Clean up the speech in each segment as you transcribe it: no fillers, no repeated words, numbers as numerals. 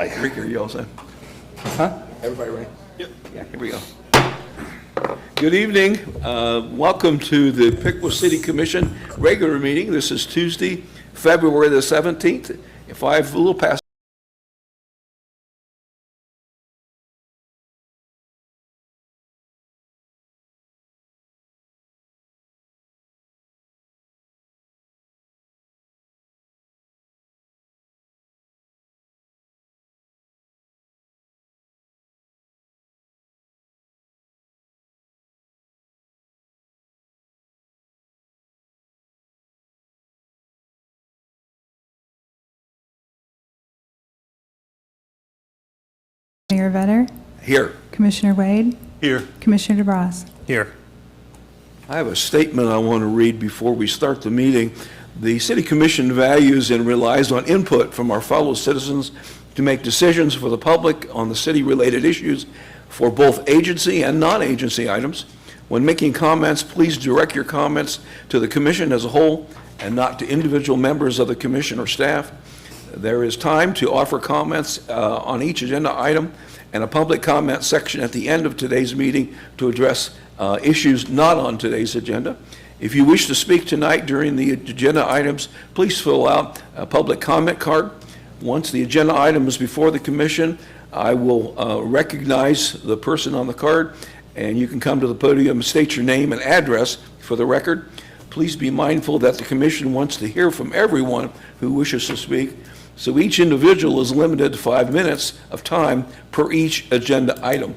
Rick, are you all set? Huh? Everybody ready? Yep. Yeah, here we go. Good evening. Welcome to the Piqua City Commission regular meeting. This is Tuesday, February the 17th. If I have a little past Mayor Vetter, here. Commissioner Wade, Here. Commissioner DeBras. Here. I have a statement I want to read before we start the meeting. The City Commission values and relies on input from our fellow citizens to make decisions for the public on the city-related issues for both agency and non-agency items. When making comments, please direct your comments to the Commission as a whole and not to individual members of the Commission or staff. There is time to offer comments on each agenda item and a public comment section at the end of today's meeting to address issues not on today's agenda. If you wish to speak tonight during the agenda items, please fill out a public comment card. Once the agenda item is before the Commission, I will recognize the person on the card, and you can come to the podium and state your name and address for the record. Please be mindful that the Commission wants to hear from everyone who wishes to speak, so each individual is limited to 5 minutes of time per each agenda item.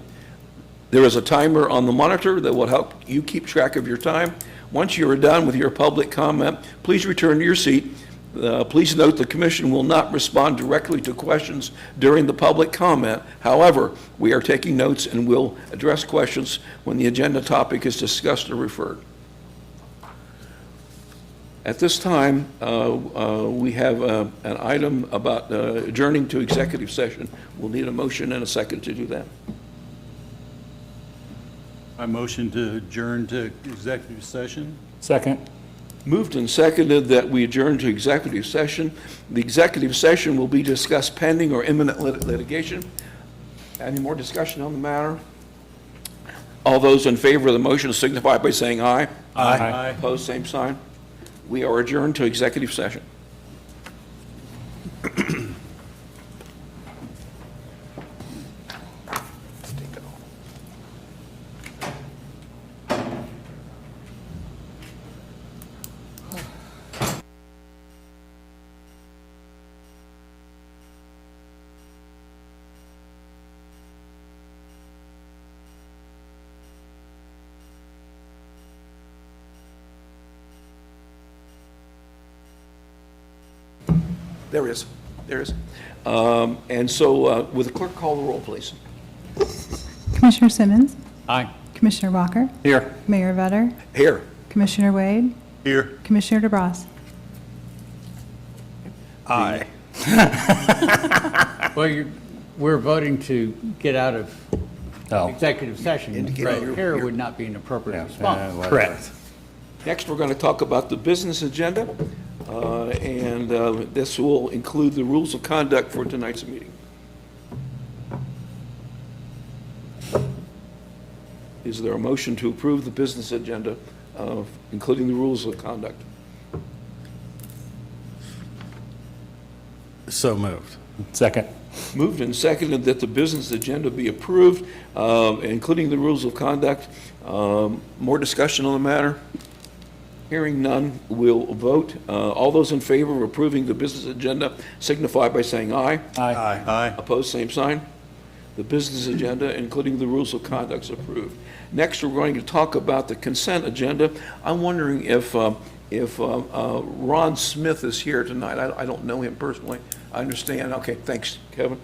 There is a timer on the monitor that will help you keep track of your time. Once you are done with your public comment, please return to your seat. Please note the Commission will not respond directly to questions during the public comment. However, we are taking notes and will address questions when the agenda topic is discussed or referred. At this time, we have an item about adjourning to executive session. We'll need a motion and a second to do that. I motion to adjourn to executive session. Second. Moved and seconded that we adjourn to executive session. The executive session will be discussed pending or imminent litigation. Any more discussion on the matter? All those in favor of the motion signify by saying aye. Aye. Opposed, same sign. We are adjourned to executive session. There is. And so, would the clerk call the roll, please? Commissioner Simmons, Aye. Commissioner Walker, Here. Mayor Vetter, Here. Commissioner Wade, Here. Commissioner DeBras. Aye. Well, we're voting to get out of Oh. executive session. Indicate Right your- here your- would not be an appropriate response. Correct. Next, we're going to talk about the business agenda, and this will include the rules of conduct for tonight's meeting. Is there a motion to approve the business agenda, including the rules of conduct? So moved. Second. Moved and seconded that the business agenda be approved, including the rules of conduct. More discussion on the matter? Hearing none, we'll vote. All those in favor of approving the business agenda signify by saying aye. Aye. Aye. Opposed, same sign. The business agenda, including the rules of conduct, is approved. Next, we're going to talk about the consent agenda. I'm wondering if Ron Smith is here tonight. I don't know him personally. I understand. Okay, thanks, Kevin.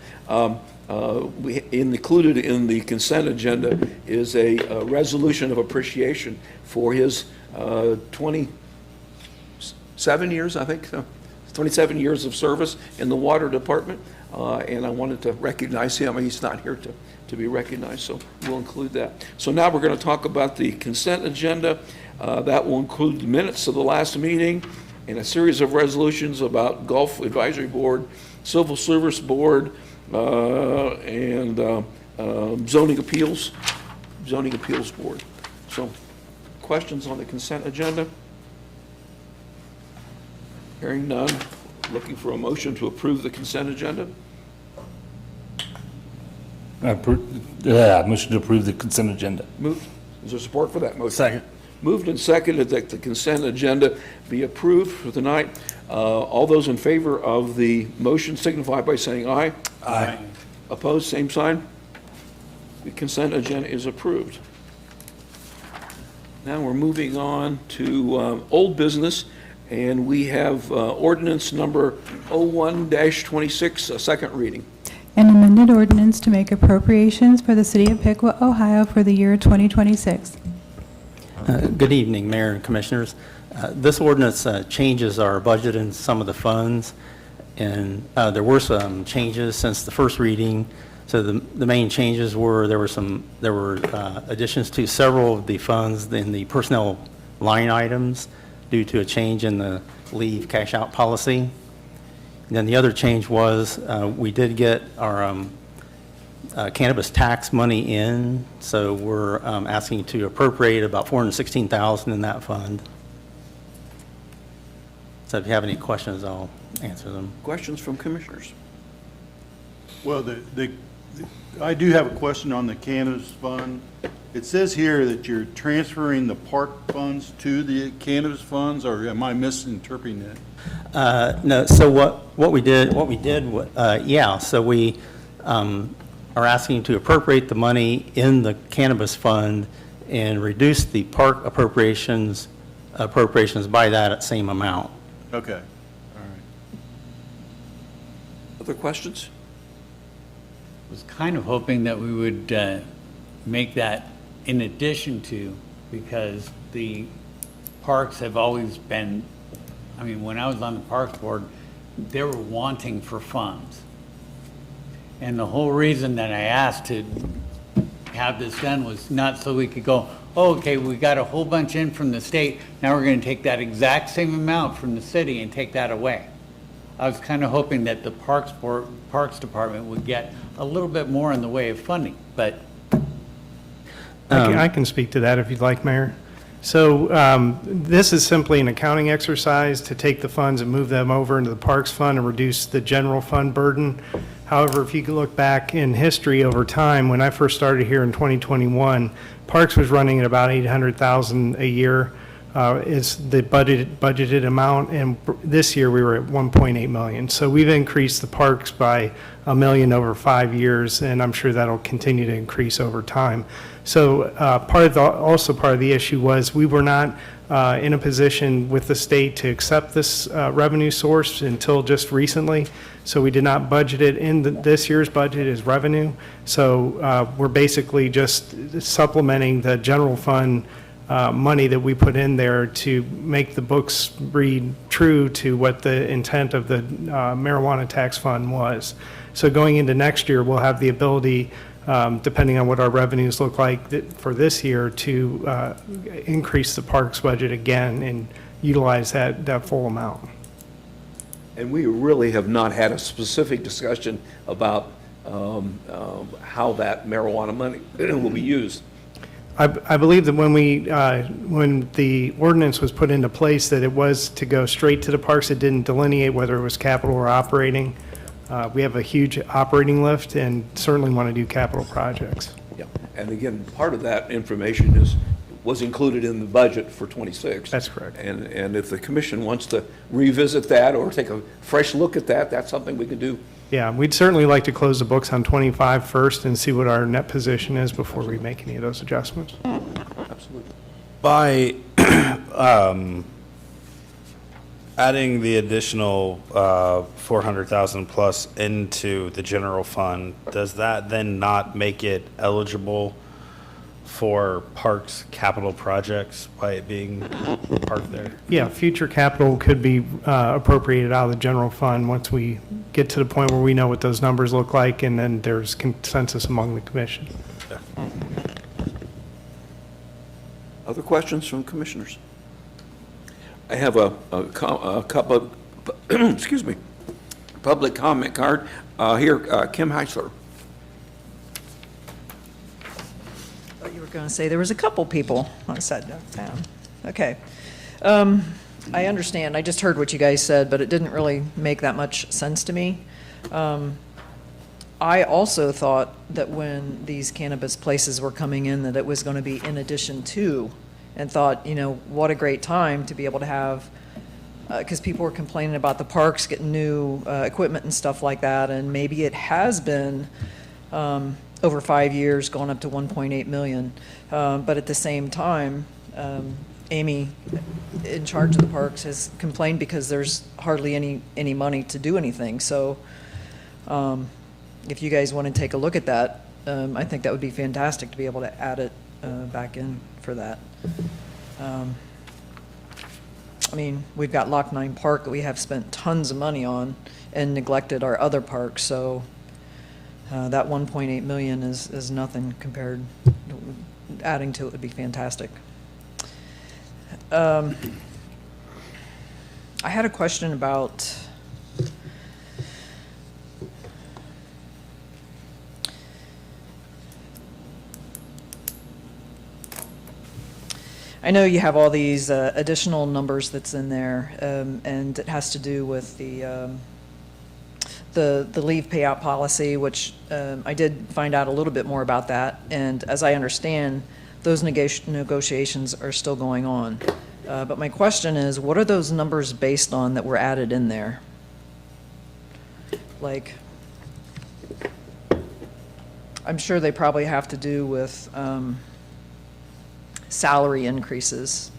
Included in the consent agenda is a resolution of appreciation for his 27 years, I think, 27 years of service in the water department. And I wanted to recognize him. He's not here to be recognized, so we'll include that. So now we're going to talk about the consent agenda. That will include the minutes of the last meeting and a series of resolutions about Gulf Advisory Board, Civil Service Board, and Zoning Appeals Board. So, questions on the consent agenda? Hearing none, looking for a motion to approve the consent agenda? Motion to approve the consent agenda. Moved. Is there support for that motion? Second. Moved and seconded that the consent agenda be approved for tonight. All those in favor of the motion signify by saying aye. Aye. Opposed, same sign. The consent agenda is approved. Now we're moving on to old business, and we have ordinance number 01-26, a second reading. An amended ordinance to make appropriations for the City of Piqua, Ohio for the year 2026. Good evening, Mayor and Commissioners. This ordinance changes our budget and some of the funds, and there were some changes since the first reading. So the main changes were there were additions to several of the funds in the personnel line items due to a change in the leave cash out policy. And then the other change was we did get our cannabis tax money in, so we're asking to appropriate about $416,000 in that fund. So if you have any questions, I'll answer them. Questions from commissioners? Well, I do have a question on the cannabis fund. It says here that you're transferring the park funds to the cannabis funds, or am I misinterpreting that? No, so what we did, so we are asking to appropriate the money in the cannabis fund and reduce the park appropriations by that same amount. Okay, all right. Other questions? Was kind of hoping that we would make that in addition to, because the parks have always been, I mean, when I was on the Parks Board, they were wanting for funds. And the whole reason that I asked to have this done was not so we could go, oh, okay, we got a whole bunch in from the state, now we're going to take that exact same amount from the city and take that away. I was kind of hoping that the Parks Department would get a little bit more in the way of funding, but I can speak to that if you'd like, Mayor. So this is simply an accounting exercise to take the funds and move them over into the Parks Fund and reduce the general fund burden. However, if you can look back in history over time, when I first started here in 2021, Parks was running at about $800,000 a year. Is the budgeted amount, and this year we were at 1.8 million. So we've increased the parks by $1 million over 5 years, and I'm sure that'll continue to increase over time. So part of the issue was we were not in a position with the state to accept this revenue source until just recently. So we did not budget it in this year's budget as revenue. So we're basically just supplementing the general fund money that we put in there to make the books read true to what the intent of the marijuana tax fund was. So going into next year, we'll have the ability, depending on what our revenues look like for this year, to increase the parks budget again and utilize that full amount. And we really have not had a specific discussion about how that marijuana money will be used. I believe that when the ordinance was put into place, that it was to go straight to the parks. It didn't delineate whether it was capital or operating. We have a huge operating lift and certainly want to do capital projects. Yeah, and again, part of that information was included in the budget for 26. That's correct. And if the commission wants to revisit that or take a fresh look at that, that's something we can do. Yeah, we'd certainly like to close the books on 25 first and see what our net position is before we make any of those adjustments. Absolutely. By adding the additional 400,000 plus into the general fund, does that then not make it eligible for parks capital projects by it being parked there? Yeah, future capital could be appropriated out of the general fund once we get to the point where we know what those numbers look like, and then there's consensus among the commission. Other questions from commissioners? I have a couple of, excuse me, public comment card. Here, Kim Heisler. Thought you were going to say there was a couple people. I sat down. Okay. I understand. I just heard what you guys said, but it didn't really make that much sense to me. I also thought that when these cannabis places were coming in, that it was going to be in addition to, and thought, you know, what a great time to be able to have, because people were complaining about the parks getting new equipment and stuff like that, and maybe it has been over 5 years gone up to 1.8 million. But at the same time, Amy, in charge of the parks, has complained because there's hardly any money to do anything. So if you guys want to take a look at that, I think that would be fantastic to be able to add it back in for that. I mean, we've got Lock 9 Park that we have spent tons of money on and neglected our other parks, so that 1.8 million is nothing compared. Adding to it would be fantastic. I had a question about I know you have all these additional numbers that's in there, and it has to do with the leave payout policy, which I did find out a little bit more about that. And as I understand, those negotiations are still going on. But my question is, what are those numbers based on that were added in there? Like, I'm sure they probably have to do with salary increases,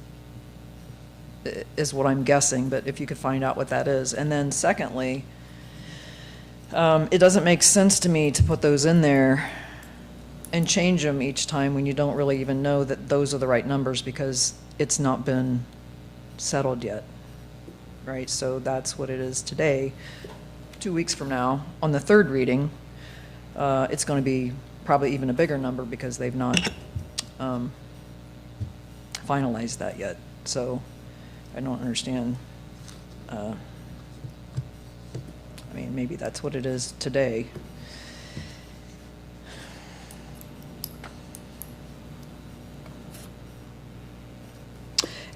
is what I'm guessing, but if you could find out what that is. And then secondly, it doesn't make sense to me to put those in there and change them each time when you don't really even know that those are the right numbers, because it's not been settled yet, right? So that's what it is today. 2 weeks from now, on the third reading, it's going to be probably even a bigger number because they've not finalized that yet. So I don't understand. I mean, maybe that's what it is today.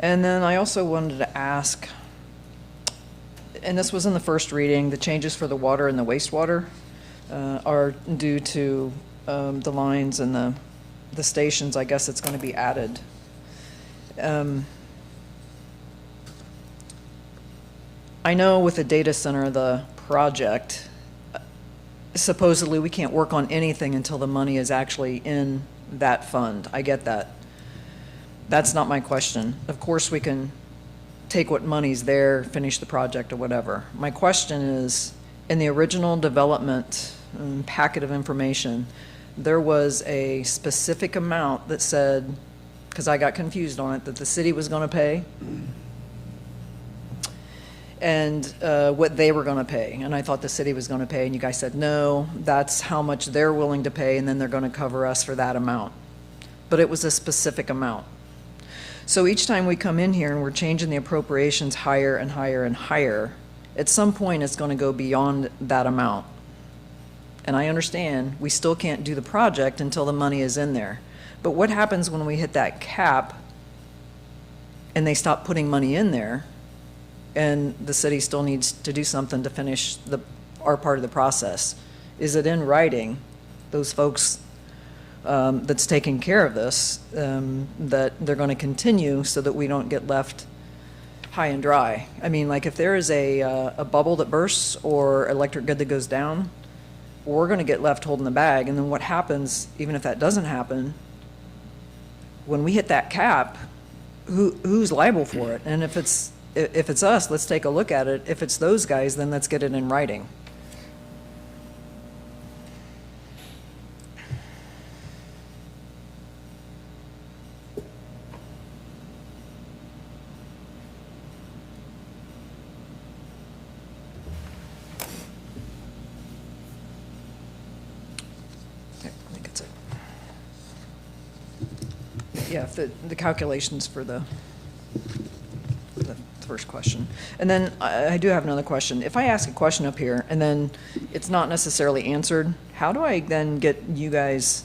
And then I also wanted to ask, and this was in the first reading, the changes for the water and the wastewater are due to the lines and the stations. I guess it's going to be added. I know with the data center, the project, supposedly we can't work on anything until the money is actually in that fund. I get that. That's not my question. Of course, we can take what money's there, finish the project or whatever. My question is, in the original development packet of information, there was a specific amount that said, because I got confused on it, that the city was going to pay and what they were going to pay. And I thought the city was going to pay, and you guys said, no, that's how much they're willing to pay, and then they're going to cover us for that amount. But it was a specific amount. So each time we come in here and we're changing the appropriations higher and higher and higher, at some point it's going to go beyond that amount. And I understand we still can't do the project until the money is in there. But what happens when we hit that cap and they stop putting money in there and the city still needs to do something to finish our part of the process? Is it in writing, those folks that's taking care of this, that they're going to continue so that we don't get left high and dry? I mean, like if there is a bubble that bursts or electric grid that goes down, we're going to get left holding the bag. And then what happens, even if that doesn't happen, when we hit that cap, who's liable for it? And if it's us, let's take a look at it. If it's those guys, then let's get it in writing. Yeah, if the calculations for the the first question. And then I do have another question. If I ask a question up here and then it's not necessarily answered, how do I then get you guys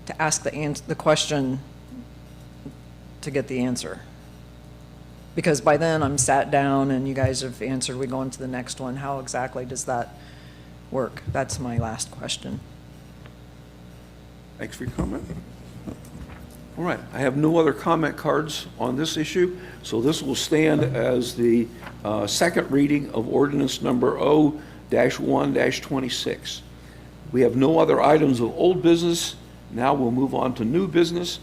to ask the question to get the answer? Because by then I'm sat down and you guys have answered, we go on to the next one. How exactly does that work? That's my last question. Thanks for your comment. All right, I have no other comment cards on this issue, so this will stand as the second reading of ordinance number O-1-26. We have no other items of old business. Now we'll move on to new business,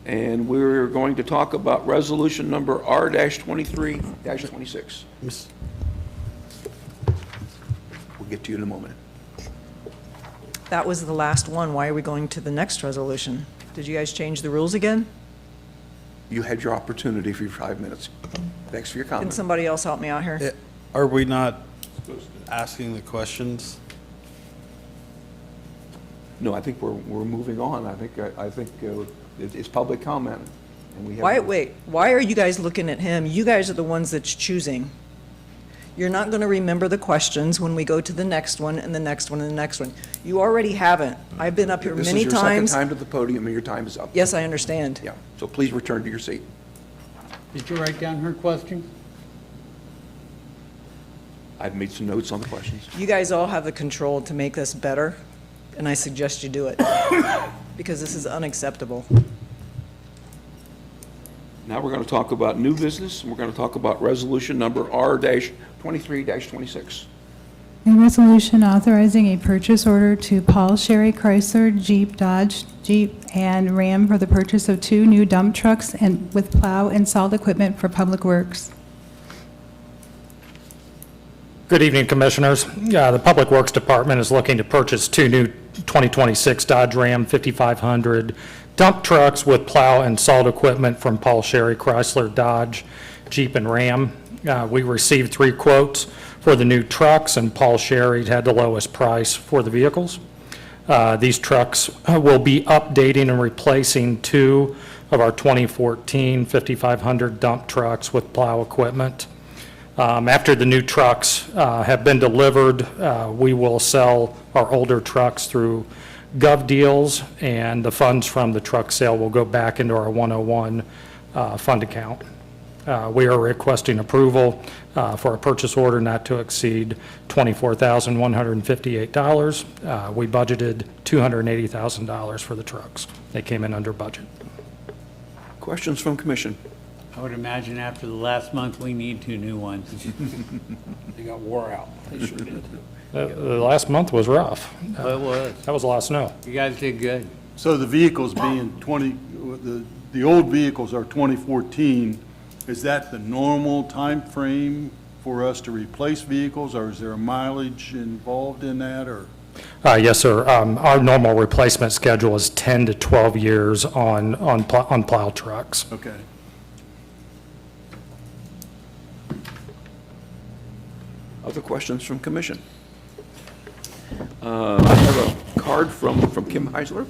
and we're going to talk about resolution number R-23-26. We'll get to you in a moment. That was the last one. Why are we going to the next resolution? Did you guys change the rules again? You had your opportunity for your 5 minutes. Thanks for your Can comment. somebody else help me out here? Are we not asking the questions? No, I think we're moving on. I think it's public comment, and we have. Wait, why are you guys looking at him? You guys are the ones that's choosing. You're not going to remember the questions when we go to the next one and the next one and the next one. You already haven't. I've been up here many This is your second times. time to the podium, and your time is up. Yes, I understand. Yeah, so please return to your seat. Did you write down her question? I've made some notes on the questions. You guys all have the control to make this better, and I suggest you do it, because this is unacceptable. Now we're going to talk about new business, and we're going to talk about resolution number R-23-26. A resolution authorizing a purchase order to Paul Sherry Chrysler Jeep Dodge Jeep and Ram for the purchase of 2 new dump trucks and with plow and salt equipment for Public Works. Good evening, Commissioners. The Public Works Department is looking to purchase 2 new 2026 Dodge Ram 5500 dump trucks with plow and salt equipment from Paul Sherry Chrysler Dodge Jeep and Ram. We received 3 quotes for the new trucks, and Paul Sherry had the lowest price for the vehicles. These trucks will be updating and replacing 2 of our 2014 5500 dump trucks with plow equipment. After the new trucks have been delivered, we will sell our older trucks through gov deals, and the funds from the truck sale will go back into our 101 fund account. We are requesting approval for a purchase order not to exceed $24,158. We budgeted $280,000 for the trucks. They came in under budget. Questions from commission? I would imagine after the last month, we need 2 new ones. They got wore out. They sure did. The last month was rough. It was. That was a lot of snow. You guys did good. So the vehicles being the old vehicles are 2014, is that the normal time frame for us to replace vehicles, or is there a mileage involved in that, or? Yes, sir. Our normal replacement schedule is 10 to 12 years on plow trucks. Okay. Other questions from commission? I have a card from Kim Heisler.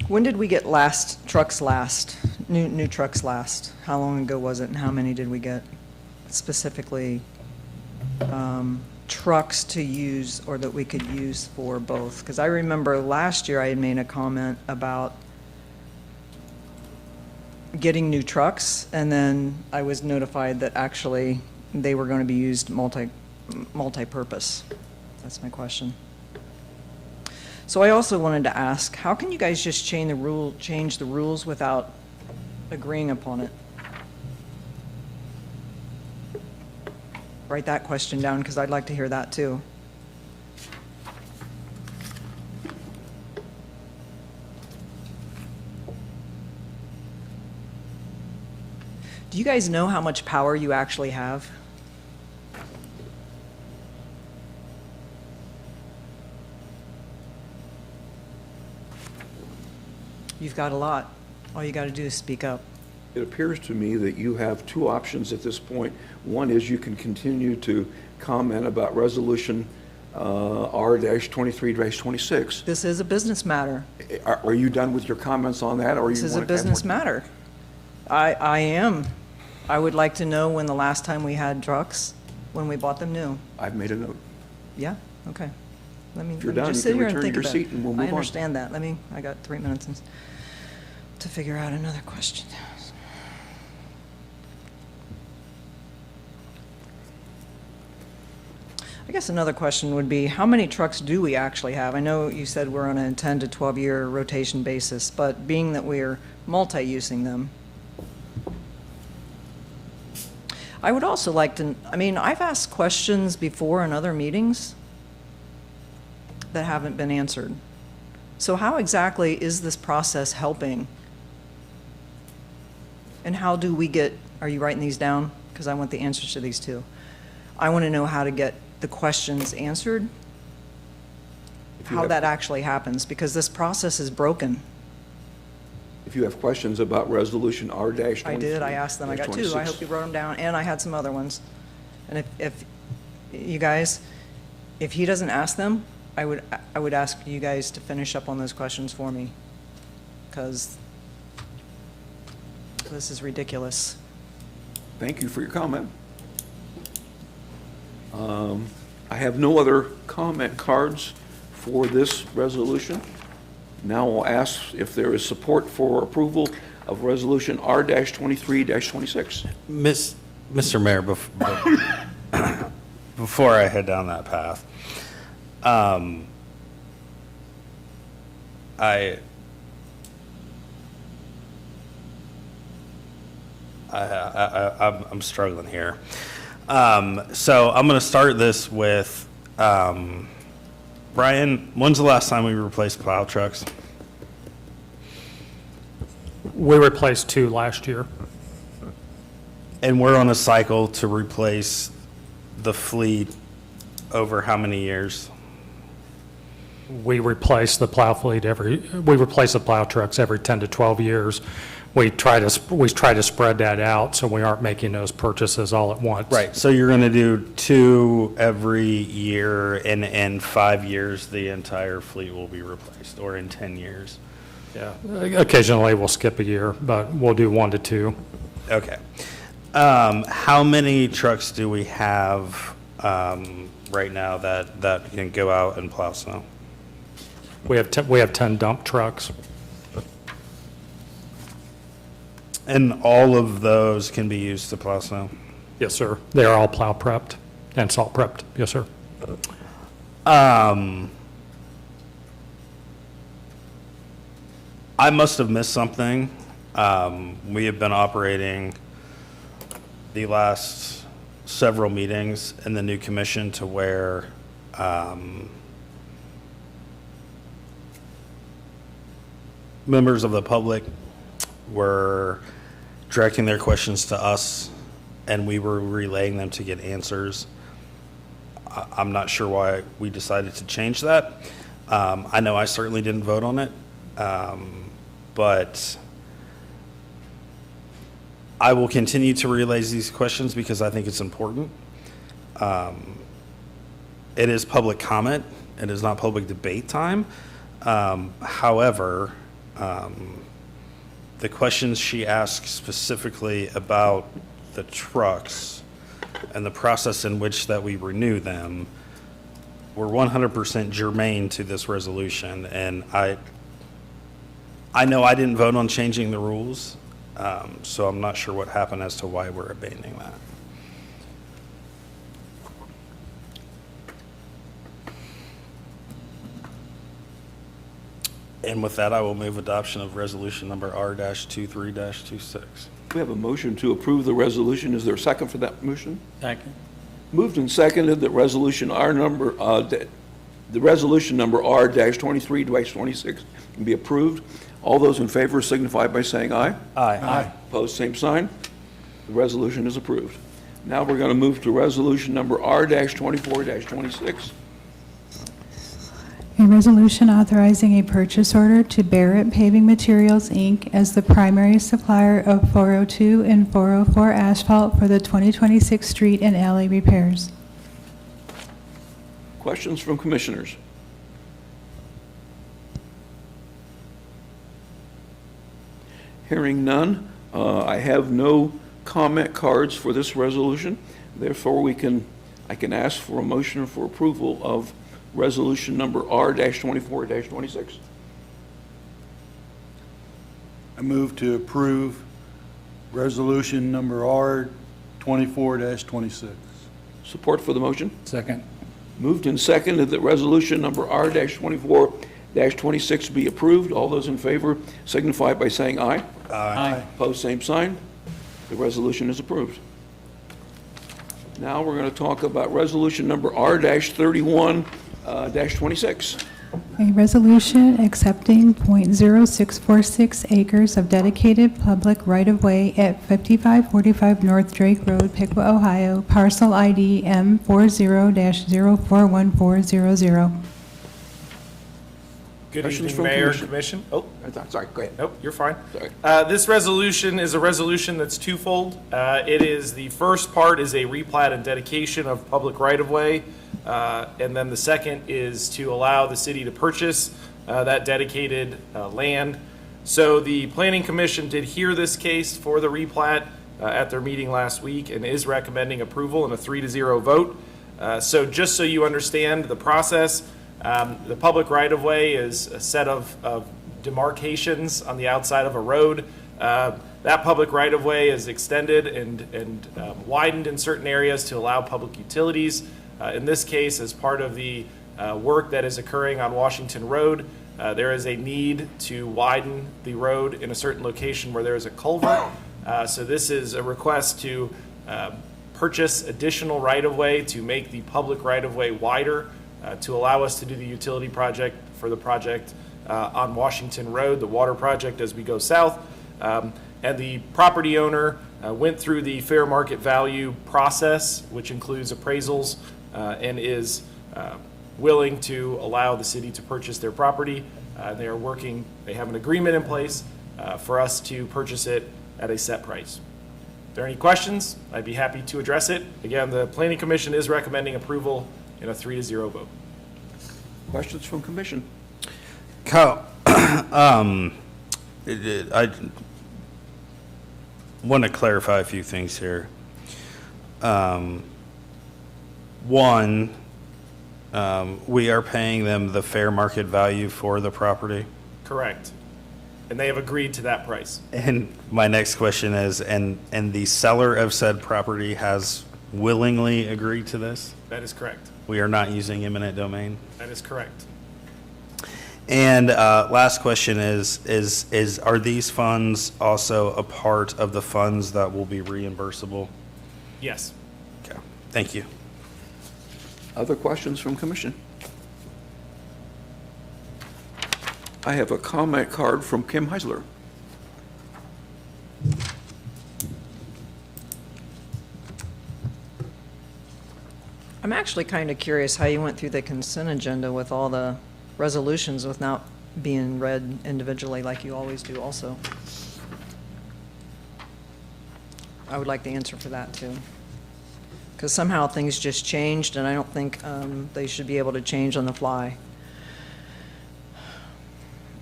When did we get trucks last? New trucks last? How long ago was it, and how many did we get? Specifically, trucks to use, or that we could use for both. Because I remember last year I had made a comment about getting new trucks, and then I was notified that actually they were going to be used multi-purpose. That's my question. So I also wanted to ask, how can you guys just change the rules without agreeing upon it? Write that question down, because I'd like to hear that too. Do you guys know how much power you actually have? You've got a lot. All you got to do is speak up. It appears to me that you have two options at this point. One is you can continue to comment about Resolution R-23-26. This is a business matter. Are you done with your comments on that, or you This is a want to add business more? matter. I am. I would like to know when the last time we had trucks, when we bought them new. I've made a note. Yeah, okay. Let me you're let me done, just you sit can here and return to think your about seat it. and we'll I move on. understand that. I got 3 minutes to figure out another question. I guess another question would be, how many trucks do we actually have? I know you said we're on a 10 to 12-year rotation basis, but being that we're multi-using them, I would also like to, I've asked questions before in other meetings that haven't been answered. So how exactly is this process helping? And how do we get, are you writing these down? Because I want the answers to these too. I want to know how to get the questions answered, how that actually happens, because this process is broken. If you have questions about Resolution R-23. I did, I asked them, I got two, I hope you wrote them down, and I had some other ones. And if you guys, if he doesn't ask them, I would ask you guys to finish up on those questions for me, because this is ridiculous. Thank you for your comment. I have no other comment cards for this resolution. Now I'll ask if there is support for approval of Resolution R-23-26. Mr. Mayor, before I head down that path, I'm struggling here. So I'm going to start this with, Brian, when's the last time we replaced plow trucks? We replaced 2 last year. And we're on a cycle to replace the fleet over how many years? We replace the plow trucks every 10 to 12 years. We try to spread that out so we aren't making those purchases all at once. Right, so you're going to do 2 every year, and in 5 years, the entire fleet will be replaced, or in 10 years? Yeah. Occasionally, we'll skip a year, but we'll do 1 to 2. Okay. How many trucks do we have right now that can go out and plow snow? We have 10 dump trucks. And all of those can be used to plow snow? Yes, sir. They are all plow prepped and salt prepped. Yes, sir. I must have missed something. We have been operating the last several meetings in the new commission to where members of the public were directing their questions to us, and we were relaying them to get answers. I'm not sure why we decided to change that. I know I certainly didn't vote on it, but I will continue to relay these questions because I think it's important. It is public comment. It is not public debate time. However, the questions she asked specifically about the trucks and the process in which that we renew them were 100% germane to this resolution. And I know I didn't vote on changing the rules, so I'm not sure what happened as to why we're abandoning that. And with that, I will move adoption of resolution number R-23-26. We have a motion to approve the resolution. Is there a second for that motion? Second. Moved and seconded that resolution the resolution number R-23-26 can be approved. All those in favor signify by saying aye. Aye. Opposed, same sign. The resolution is approved. Now we're going to move to resolution number R-24-26. A resolution authorizing a purchase order to Barrett Paving Materials, Inc. as the primary supplier of 402 and 404 asphalt for the 2026 street and alley repairs. Questions from commissioners? Hearing none, I have no comment cards for this resolution. Therefore, I can ask for a motion for approval of resolution number R-24-26. I move to approve resolution number R 24-26. Support for the motion? Second. Moved and seconded that resolution number R-24-26 be approved. All those in favor signify by saying aye. Aye. Opposed, same sign. The resolution is approved. Now we're going to talk about resolution number R-31-26. A resolution accepting .0646 acres of dedicated public right-of-way at 5545 North Drake Road, Piqua, Ohio, parcel ID M40-041400. Good Questions evening, from Mayor, commission? Commission. Oh, Sorry, go ahead. nope, you're fine. Sorry. This resolution is a resolution that's twofold. It is, the first part is a replat and dedication of public right-of-way, and then the second is to allow the city to purchase that dedicated land. So the Planning Commission did hear this case for the replat at their meeting last week and is recommending approval in a 3-0 vote. So just so you understand the process, the public right-of-way is a set of demarcations on the outside of a road. That public right-of-way is extended and widened in certain areas to allow public utilities. In this case, as part of the work that is occurring on Washington Road, there is a need to widen the road in a certain location where there is a culvert. So this is a request to purchase additional right-of-way to make the public right-of-way wider, to allow us to do the utility project for the project on Washington Road, the water project as we go south. And the property owner went through the fair market value process, which includes appraisals, and is willing to allow the city to purchase their property. They have an agreement in place for us to purchase it at a set price. If there are any questions, I'd be happy to address it. Again, the Planning Commission is recommending approval in a 3-0 vote. Questions from commission? Kyle, I want to clarify a few things here. One, we are paying them the fair market value for the property. Correct. And they have agreed to that price. And my next question is, and the seller of said property has willingly agreed to this? That is correct. We are not using eminent domain? That is correct. And last question is are these funds also a part of the funds that will be reimbursable? Yes. Okay, thank you. Other questions from commission? I have a comment card from Kim Heisler. I'm actually kind of curious how you went through the consent agenda with all the resolutions without being read individually like you always do also. I would like the answer for that too. Because somehow things just changed and I don't think they should be able to change on the fly.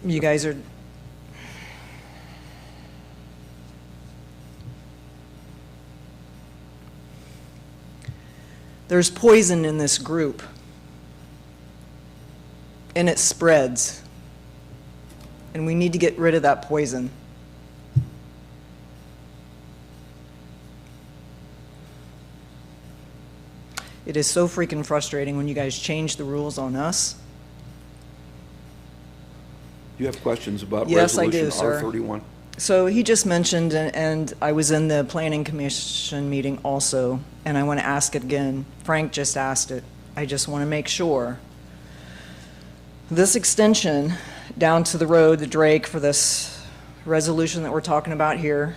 You guys are... There's poison in this group, and it spreads, and we need to get rid of that poison. It is so freaking frustrating when you guys change the rules on us. You have questions about Yes, I resolution do, sir. R-31? So he just mentioned, and I was in the planning commission meeting also, and I want to ask it again. Frank just asked it. I just want to make sure. This extension down to the road, the Drake, for this resolution that we're talking about here,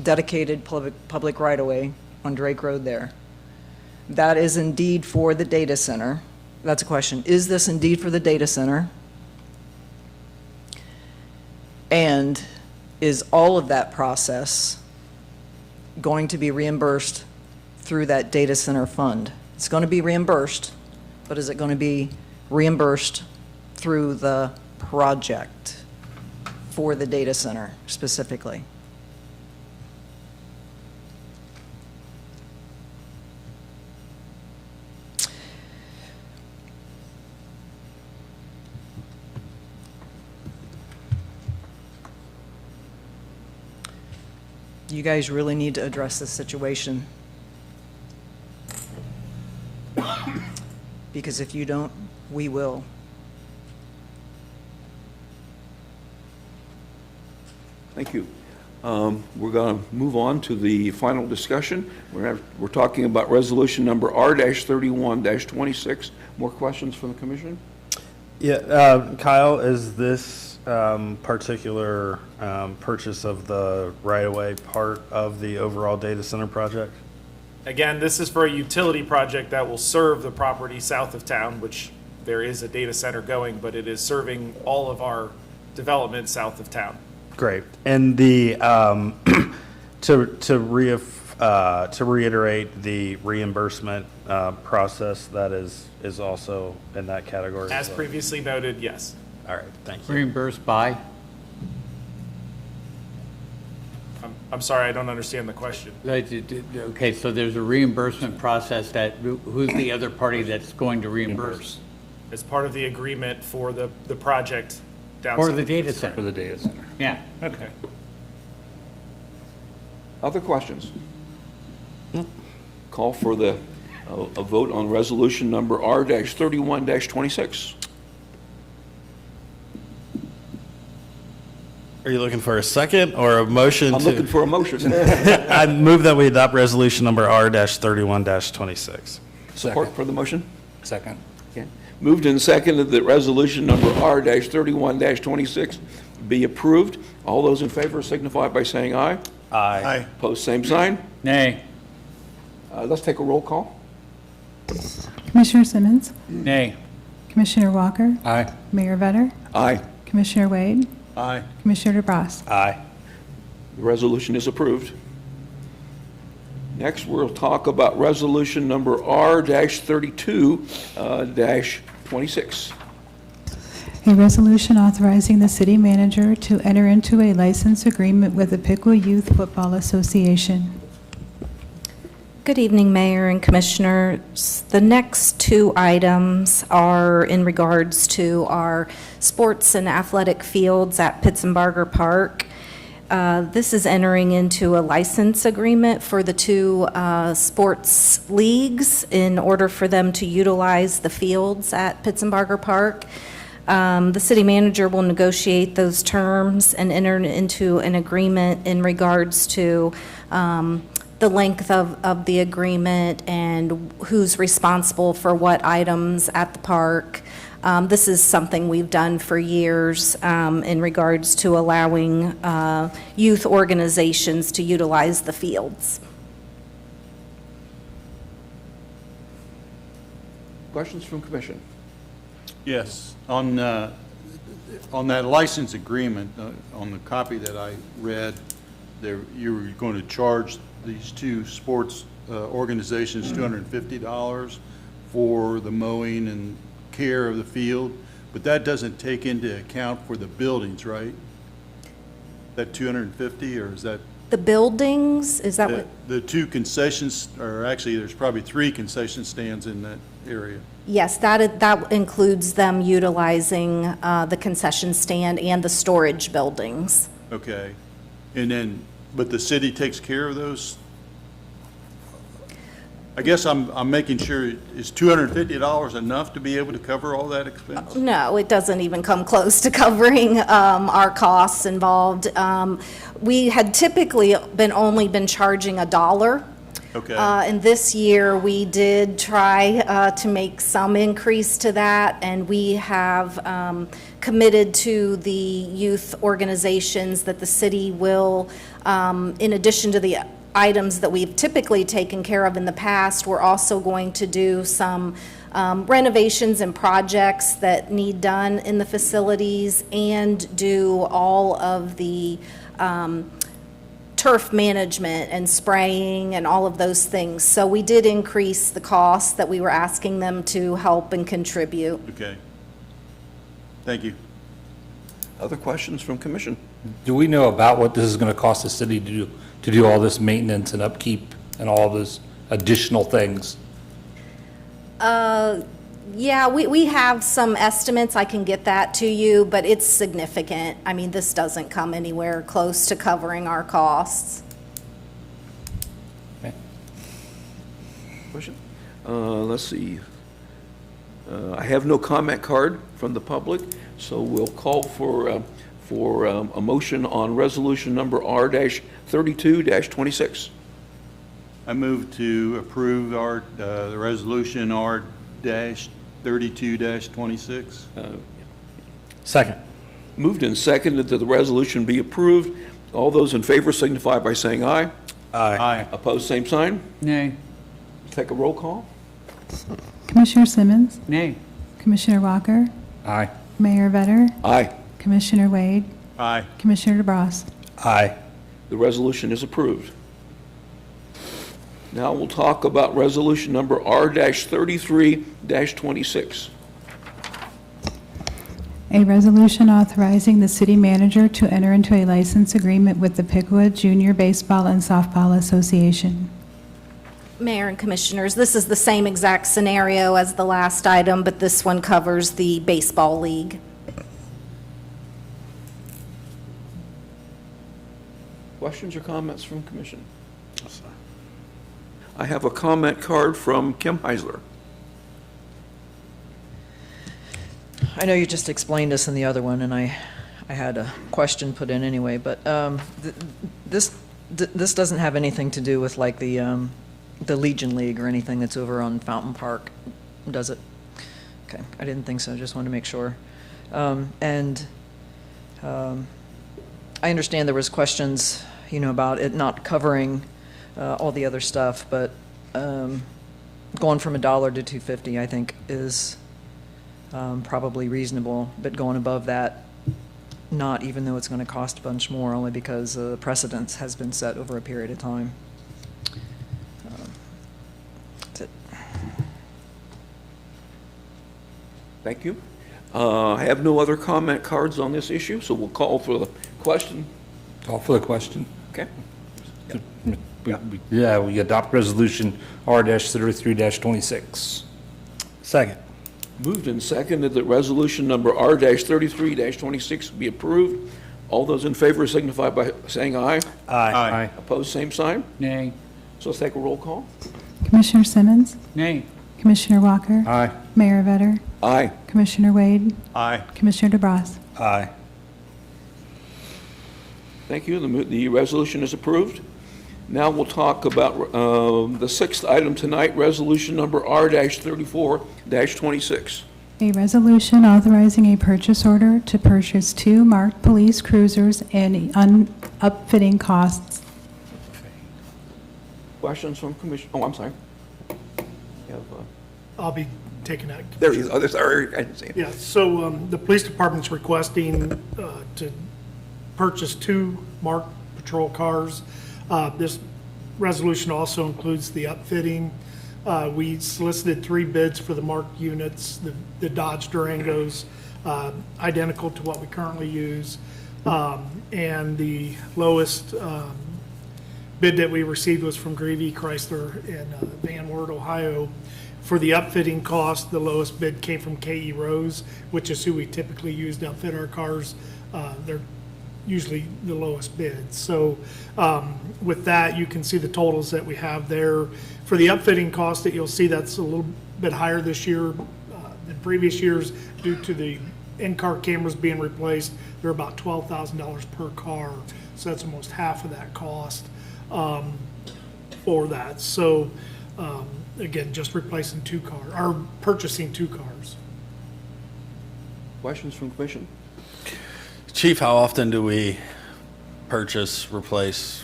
dedicated public right-of-way on Drake Road there. That is indeed for the data center. That's a question. Is this indeed for the data center? And is all of that process going to be reimbursed through that data center fund? It's going to be reimbursed, but is it going to be reimbursed through the project for the data center specifically? You guys really need to address this situation. Because if you don't, we will. Thank you. We're going to move on to the final discussion. We're talking about resolution number R-31-26. More questions from the commission? Yeah, Kyle, is this particular purchase of the right-of-way part of the overall data center project? Again, this is for a utility project that will serve the property south of town, which there is a data center going, but it is serving all of our development south of town. Great. And the, to reiterate, the reimbursement process that is also in that category? As well? previously noted, yes. All right, thank you. Reimbursed by? I'm sorry, I don't understand the question. Okay, so there's a reimbursement process that, who's the other party that's going to reimburse? As part of the agreement for the project down Or south. the data center? For the data center. Yeah. Okay. Other questions? Call for a vote on resolution number R-31-26. Are you looking for a second or a motion? I'm looking for a motion. I move that we adopt resolution number R-31-26. Support for the motion? Second. Okay. Moved and seconded that resolution number R-31-26 be approved. All those in favor signify by saying aye. Aye. Opposed, same sign. Nay. Let's take a roll call. Commissioner Simmons, Nay. Commissioner Walker, Aye. Mayor Vetter, Aye. Commissioner Wade, Aye. Commissioner DeBras. Aye. The resolution is approved. Next, we'll talk about resolution number R-32-26. A resolution authorizing the city manager to enter into a license agreement with the Piqua Youth Football Association. Good evening, Mayor and Commissioners. The next two items are in regards to our sports and athletic fields at Pittsburgher Park. This is entering into a license agreement for the two sports leagues in order for them to utilize the fields at Pittsburgher Park. The city manager will negotiate those terms and enter into an agreement in regards to the length of the agreement and who's responsible for what items at the park. This is something we've done for years in regards to allowing youth organizations to utilize the fields. Questions from commission? Yes, on that license agreement, on the copy that I read, there, you were going to charge these two sports organizations $250 for the mowing and care of the field, but that doesn't take into account for the buildings, right? That 250, or is that? The buildings, is that what? The two concessions, or actually, there's probably 3 concession stands in that area. Yes, that includes them utilizing the concession stand and the storage buildings. Okay. And then, but the city takes care of those? I guess I'm making sure, is $250 enough to be able to cover all that expense? No, it doesn't even come close to covering our costs involved. We had typically only been charging $1. Okay. And this year, we did try to make some increase to that, and we have committed to the youth organizations that the city will, in addition to the items that we've typically taken care of in the past, we're also going to do some renovations and projects that need done in the facilities and do all of the turf management and spraying and all of those things. So we did increase the cost that we were asking them to help and contribute. Okay. Thank you. Other questions from commission? Do we know about what this is going to cost the city to do all this maintenance and upkeep and all those additional things? Yeah, we have some estimates. I can get that to you, but it's significant. I mean, this doesn't come anywhere close to covering our costs. Question? Let's see. I have no comment card from the public, so we'll call for a motion on resolution number R-32-26. I move to approve the resolution R-32-26. Second. Moved and seconded that the resolution be approved. All those in favor signify by saying aye. Aye. Opposed, same sign. Nay. Take a roll call. Commissioner Simmons, Nay. Commissioner Walker, Aye. Mayor Vetter, Aye. Commissioner Wade, Aye. Commissioner DeBras. Aye. The resolution is approved. Now we'll talk about resolution number R-33-26. A resolution authorizing the city manager to enter into a license agreement with the Piqua Junior Baseball and Softball Association. Mayor and Commissioners, this is the same exact scenario as the last item, but this one covers the baseball league. Questions or comments from commission? I have a comment card from Kim Heisler. I know you just explained this in the other one, and I had a question put in anyway, but this doesn't have anything to do with like the Legion League or anything that's over on Fountain Park, does it? Okay, I didn't think so, just wanted to make sure. I understand there was questions, about it not covering all the other stuff, but going from $1 to $2.50, I think, is probably reasonable, but going above that, not, even though it's going to cost a bunch more, only because the precedence has been set over a period of time. That's it. Thank you. I have no other comment cards on this issue, so we'll call for the question. Call for the question. Okay. Yeah, we adopt resolution R-33-26. Second. Moved and seconded that resolution number R-33-26 be approved. All those in favor signify by saying aye. Aye. Opposed, same sign. Nay. So let's take a roll call. Commissioner Simmons, Nay. Commissioner Walker, Aye. Mayor Vetter, Aye. Commissioner Wade, Aye. Commissioner DeBras. Aye. Thank you. The resolution is approved. Now we'll talk about the sixth item tonight, resolution number R-34-26. A resolution authorizing a purchase order to purchase 2 marked police cruisers and upfitting costs. Questions from commission? Oh, I'm sorry. You have, I'll be taking that. there he is. Oh, sorry, I didn't see it. Yeah, so the police department's requesting to purchase 2 marked patrol cars. This resolution also includes the upfitting. We solicited 3 bids for the marked units, the Dodge Durangos, identical to what we currently use. And the lowest bid that we received was from Greevy Chrysler in Van Wert, Ohio. For the upfitting cost, the lowest bid came from K.E. Rose, which is who we typically use to upfit our cars. They're usually the lowest bid. So with that, you can see the totals that we have there. For the upfitting cost that you'll see, that's a little bit higher this year than previous years due to the in-car cameras being replaced. They're about $12,000 per car. So that's almost half of that cost for that. So again, just replacing 2 cars, or purchasing 2 cars. Questions from commission? Chief, how often do we purchase, replace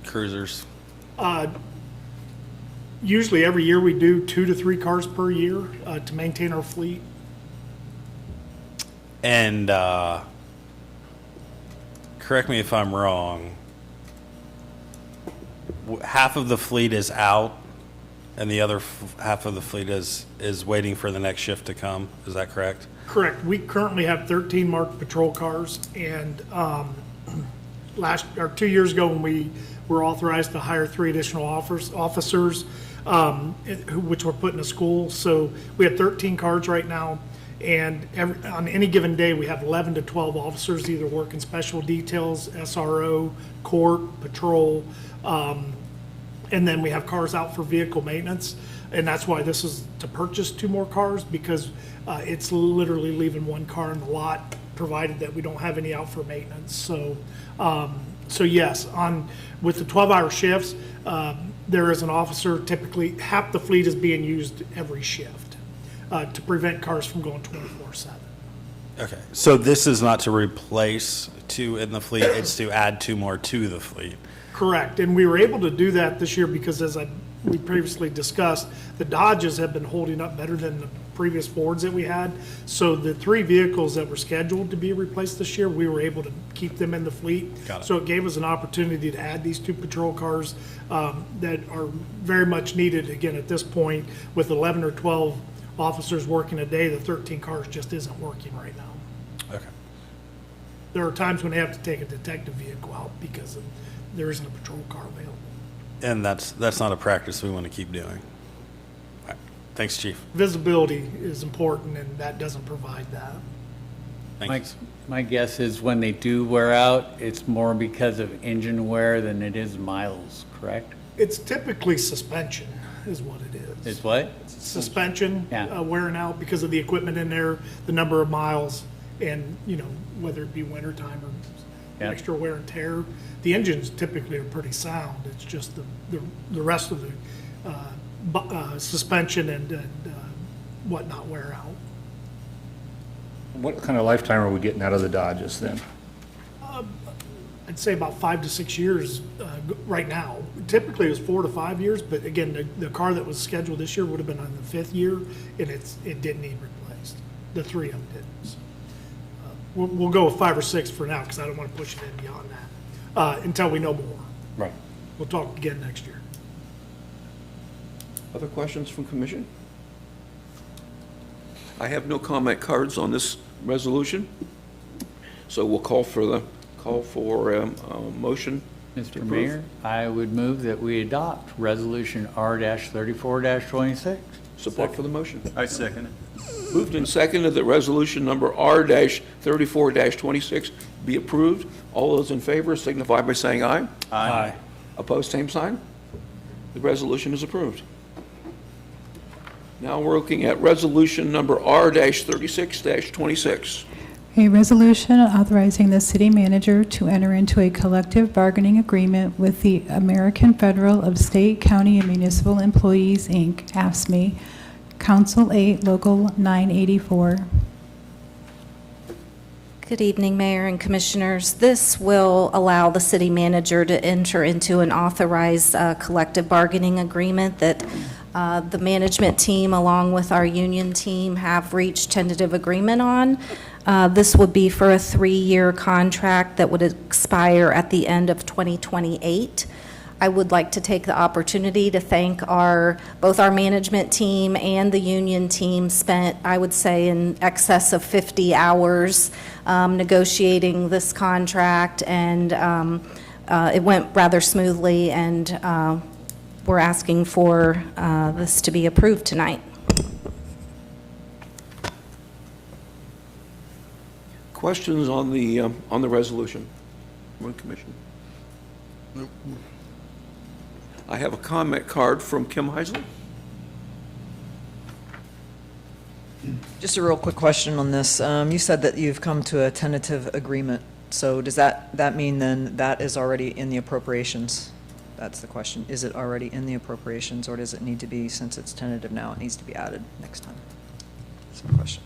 cruisers? Usually every year we do 2 to 3 cars per year to maintain our fleet. And correct me if I'm wrong, half of the fleet is out and the other half of the fleet is waiting for the next shift to come. Is that correct? Correct. We currently have 13 marked patrol cars, and 2 years ago, when we were authorized to hire 3 additional officers, which were put in a school. So we have 13 cars right now, and on any given day, we have 11 to 12 officers either working special details, SRO, court, patrol, and then we have cars out for vehicle maintenance. And that's why this is to purchase 2 more cars, because it's literally leaving 1 car in the lot, provided that we don't have any out for maintenance. So, yes, with the 12-hour shifts, there is an officer, typically half the fleet is being used every shift to prevent cars from going 24/7. Okay. So this is not to replace 2 in the fleet, it's to add 2 more to the fleet. Correct, and we were able to do that this year because, as we previously discussed, the Dodges have been holding up better than the previous Fords that we had. So the 3 vehicles that were scheduled to be replaced this year, we were able to keep them in the fleet. Got it. So it gave us an opportunity to add these 2 patrol cars that are very much needed. Again, at this point, with 11 or 12 officers working a day, the 13 cars just isn't working right now. Okay. There are times when they have to take a detective vehicle out because there isn't a patrol car available. And that's not a practice we want to keep doing. All right. Thanks, Chief. Visibility is important, and that doesn't provide that. Thanks. My guess is when they do wear out, it's more because of engine wear than it is miles, correct? It's typically suspension is what it is. Is what? Suspension Yeah. wearing out because of the equipment in there, the number of miles, and, whether it be wintertime or Yeah. extra wear and tear. The engines typically are pretty sound. It's just the rest of the suspension and whatnot wear out. What kind of lifetime are we getting out of the Dodges then? I'd say about 5 to 6 years right now. Typically, it was 4 to 5 years, but again, the car that was scheduled this year would have been on the 5th year, and it didn't need replaced. The 3 of them didn't. So, we'll go with 5 or 6 for now, because I don't want to push it in beyond that until we know more. Right. We'll talk again next year. Other questions from commission? I have no comment cards on this resolution, so we'll call for a motion. to Mr. approve. Mayor, I would move that we adopt Resolution R-34-26. Support for the motion. I second it. Moved and seconded that resolution number R-34-26 be approved. All those in favor signify by saying aye. Aye. Opposed, same sign. The resolution is approved. Now we're looking at resolution number R-36-26. A resolution authorizing the city manager to enter into a collective bargaining agreement with the American Federal of State, County, and Municipal Employees, Inc., AFSCME, Council 8, Local 984. Good evening, Mayor and Commissioners. This will allow the city manager to enter into an authorized collective bargaining agreement that the management team, along with our union team, have reached tentative agreement on. This would be for a 3-year contract that would expire at the end of 2028. I would like to take the opportunity to thank both our management team and the union team spent, I would say, in excess of 50 hours negotiating this contract, and it went rather smoothly, and we're asking for this to be approved tonight. Questions on the resolution? One commission. I have a comment card from Kim Heisley. Just a real quick question on this. You said that you've come to a tentative agreement. So does that mean then that is already in the appropriations? That's the question. Is it already in the appropriations, or does it need to be, since it's tentative now, it needs to be added next time? That's the question.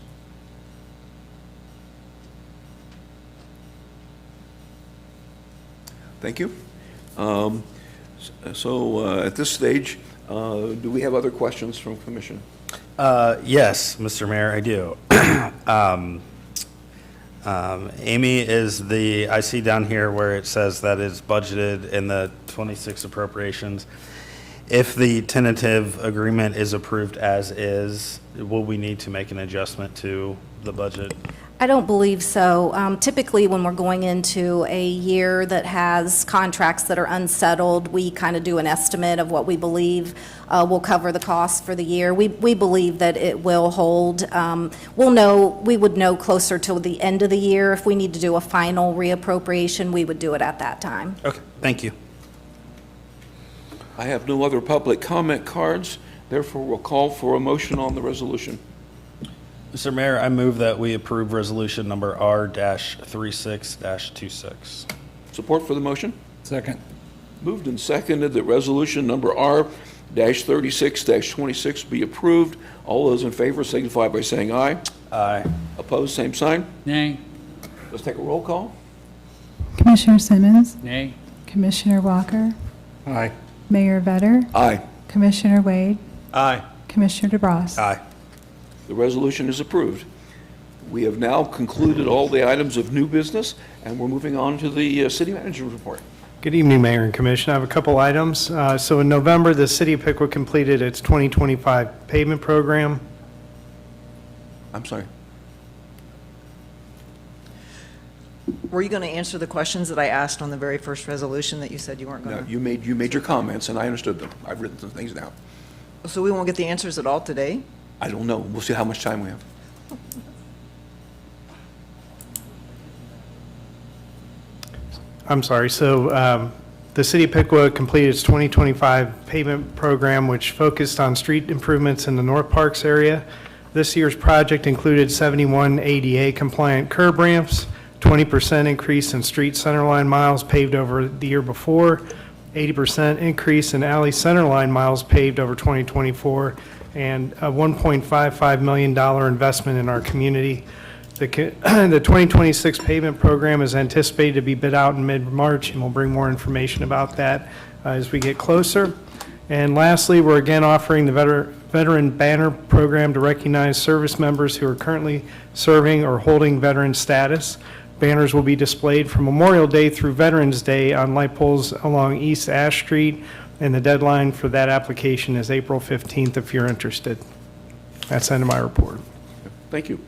Thank you. So at this stage, Do we have other questions from commission? Yes, Mr. Mayor, I do. Amy, I see down here where it says that it's budgeted in the 26 appropriations. If the tentative agreement is approved as is, will we need to make an adjustment to the budget? I don't believe so. Typically, when we're going into a year that has contracts that are unsettled, we kind of do an estimate of what we believe will cover the cost for the year. We believe that it will hold. We would know closer to the end of the year. If we need to do a final reappropriation, we would do it at that time. Okay, thank you. I have no other public comment cards, therefore we'll call for a motion on the resolution. Mr. Mayor, I move that we approve resolution number R-36-26. Support for the motion? Second. Moved and seconded that resolution number R-36-26 be approved. All those in favor signify by saying aye. Aye. Opposed, same sign. Nay? Let's take a roll call. Commissioner Simmons, Nay? Commissioner Walker, Aye. Mayor Vetter, Aye. Commissioner Wade, Aye. Commissioner DeBras. Aye. The resolution is approved. We have now concluded all the items of new business, and we're moving on to the city manager's report. Good evening, Mayor and Commission. I have a couple items. So in November, the city of Piqua completed its 2025 pavement program. I'm sorry. Were you going to answer the questions that I asked on the very first resolution that you said you weren't No, going to? you made your comments, and I understood them. I've written some things down. So we won't get the answers at all today? I don't know. We'll see how much time we have. I'm sorry. So the city of Piqua completed its 2025 pavement program, which focused on street improvements in the North Parks area. This year's project included 71 ADA compliant curb ramps, 20% increase in street centerline miles paved over the year before, 80% increase in alley centerline miles paved over 2024, and a $1.55 million investment in our community. The 2026 pavement program is anticipated to be bid out in mid-March, and we'll bring more information about that as we get closer. And lastly, we're again offering the Veteran Banner Program to recognize service members who are currently serving or holding veteran status. Banners will be displayed from Memorial Day through Veterans Day on light poles along East Ash Street, and the deadline for that application is April 15th if you're interested. That's the end of my report. Thank you.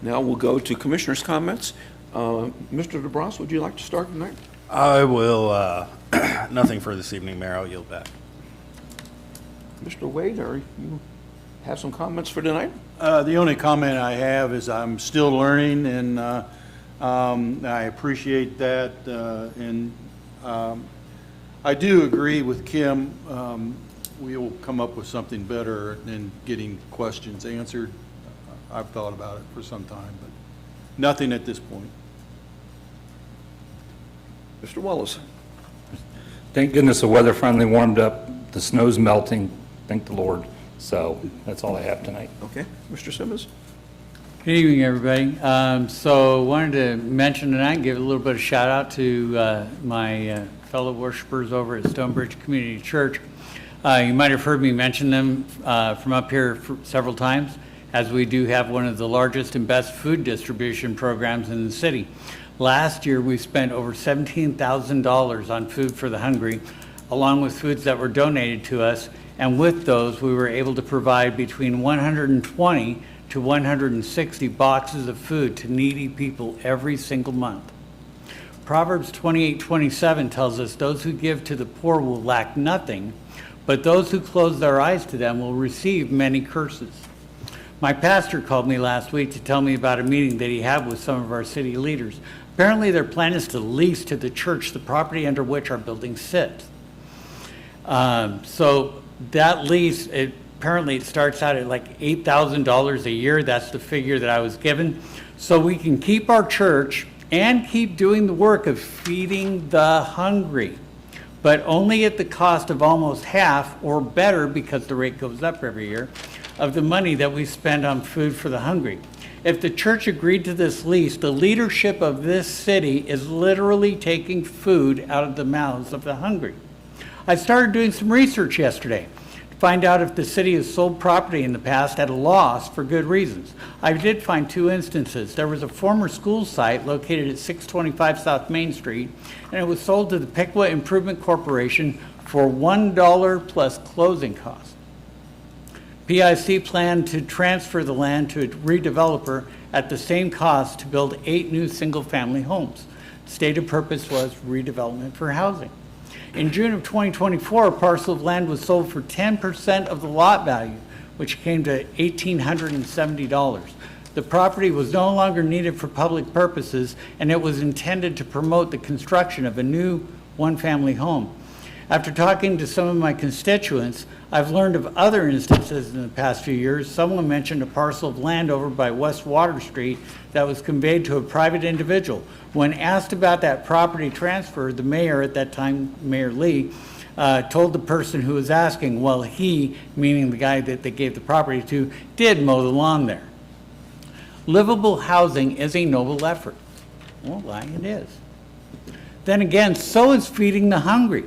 Now we'll go to commissioners' comments. Mr. DeBras, would you like to start tonight? I will, nothing for this evening, Mayor. I'll yield back. Mr. Wade, you have some comments for tonight? The only comment I have is I'm still learning, and I appreciate that. And I do agree with Kim. We will come up with something better than getting questions answered. I've thought about it for some time, but nothing at this point. Mr. Wallace? Thank goodness the weather finally warmed up. The snow's melting, thank the Lord. So that's all I have tonight. Okay. Mr. Simmons? Good evening, everybody. So wanted to mention tonight, give a little bit of shout out to my fellow worshipers over at Stonebridge Community Church. You might have heard me mention them from up here several times, as we do have one of the largest and best food distribution programs in the city. Last year, we spent over $17,000 on food for the hungry, along with foods that were donated to us. And with those, we were able to provide between 120 to 160 boxes of food to needy people every single month. Proverbs 28:27 tells us, "Those who give to the poor will lack nothing, but those who close their eyes to them will receive many curses." My pastor called me last week to tell me about a meeting that he had with some of our city leaders. Apparently, their plan is to lease to the church the property under which our building sits. So that lease, apparently it starts out at like $8,000 a year. That's the figure that I was given. So we can keep our church and keep doing the work of feeding the hungry, but only at the cost of almost half or better, because the rate goes up every year, of the money that we spend on food for the hungry. If the church agreed to this lease, the leadership of this city is literally taking food out of the mouths of the hungry. I started doing some research yesterday to find out if the city has sold property in the past at a loss for good reasons. I did find 2 instances. There was a former school site located at 625 South Main Street, and it was sold to the Piqua Improvement Corporation for $1 plus closing costs. PIC planned to transfer the land to a redeveloper at the same cost to build 8 new single-family homes. Stated purpose was redevelopment for housing. In June of 2024, a parcel of land was sold for 10% of the lot value, which came to $1,870. The property was no longer needed for public purposes, and it was intended to promote the construction of a new one-family home. After talking to some of my constituents, I've learned of other instances in the past few years. Someone mentioned a parcel of land over by West Water Street that was conveyed to a private individual. When asked about that property transfer, the mayor at that time, Mayor Lee, told the person who was asking, well, he, meaning the guy that they gave the property to, did mow the lawn there. Livable housing is a noble effort. Well, it is. Then again, so is feeding the hungry.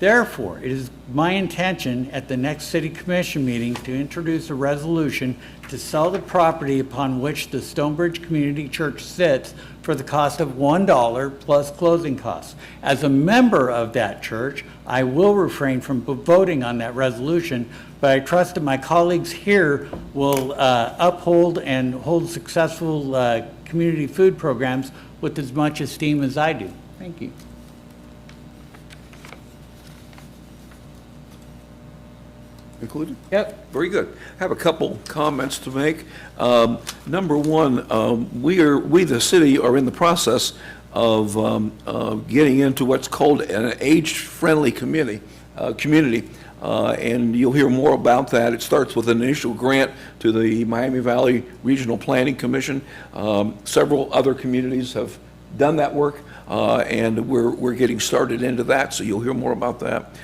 Therefore, it is my intention at the next city commission meeting to introduce a resolution to sell the property upon which the Stonebridge Community Church sits for the cost of $1 plus closing costs. As a member of that church, I will refrain from voting on that resolution, but I trust that my colleagues here will uphold and hold successful community food programs with as much esteem as I do. Thank you. Included? Yep. Very good. I have a couple comments to make. Number one, we, the city, are in the process of getting into what's called an age-friendly community, and you'll hear more about that. It starts with an initial grant to the Miami Valley Regional Planning Commission. Several other communities have done that work, and we're getting started into that, so you'll hear more about that.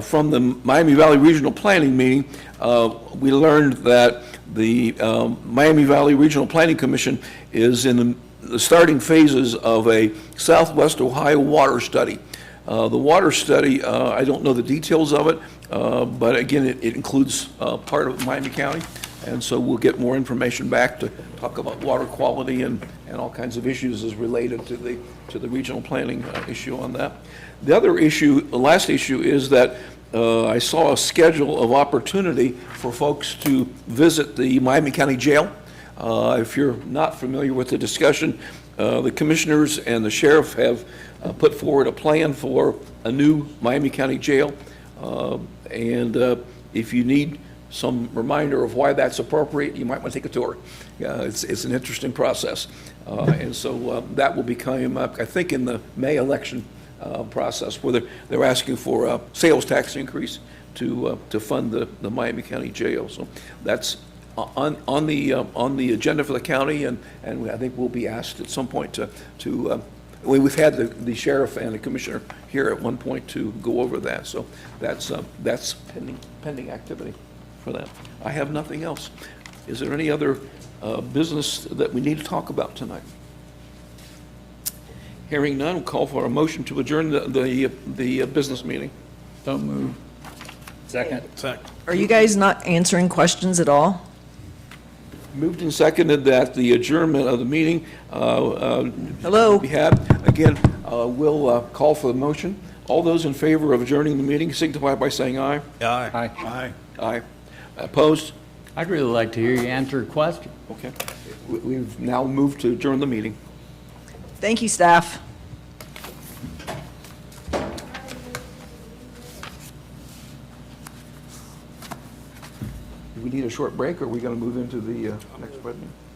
From the Miami Valley Regional Planning meeting, we learned that the Miami Valley Regional Planning Commission is in the starting phases of a Southwest Ohio water study. The water study, I don't know the details of it, but again, it includes part of Miami County, and so we'll get more information back to talk about water quality and all kinds of issues as related to the regional planning issue on that. The other issue, the last issue, is that I saw a schedule of opportunity for folks to visit the Miami County Jail. If you're not familiar with the discussion, the commissioners and the sheriff have put forward a plan for a new Miami County Jail. And if you need some reminder of why that's appropriate, you might want to take a tour. It's an interesting process. And so that will become, I think, in the May election process, where they're asking for a sales tax increase to fund the Miami County Jail. So that's on the agenda for the county, and I think we'll be asked at some point we've had the sheriff and the commissioner here at one point to go over that. So that's pending activity for that. I have nothing else. Is there any other business that we need to talk about tonight? Hearing none, we'll call for a motion to adjourn the business meeting. Don't move. Second. Are you guys not answering questions at all? Moved and seconded that the adjournment of the meeting Hello? be had. Again, we'll call for the motion. All those in favor of adjourning the meeting signify by saying aye. Aye. Aye. Aye. Opposed? I'd really like to hear you answer a question. Okay. We've now moved to adjourn the meeting. Thank you, staff. Do we need a short break, or are we going to move into the next president?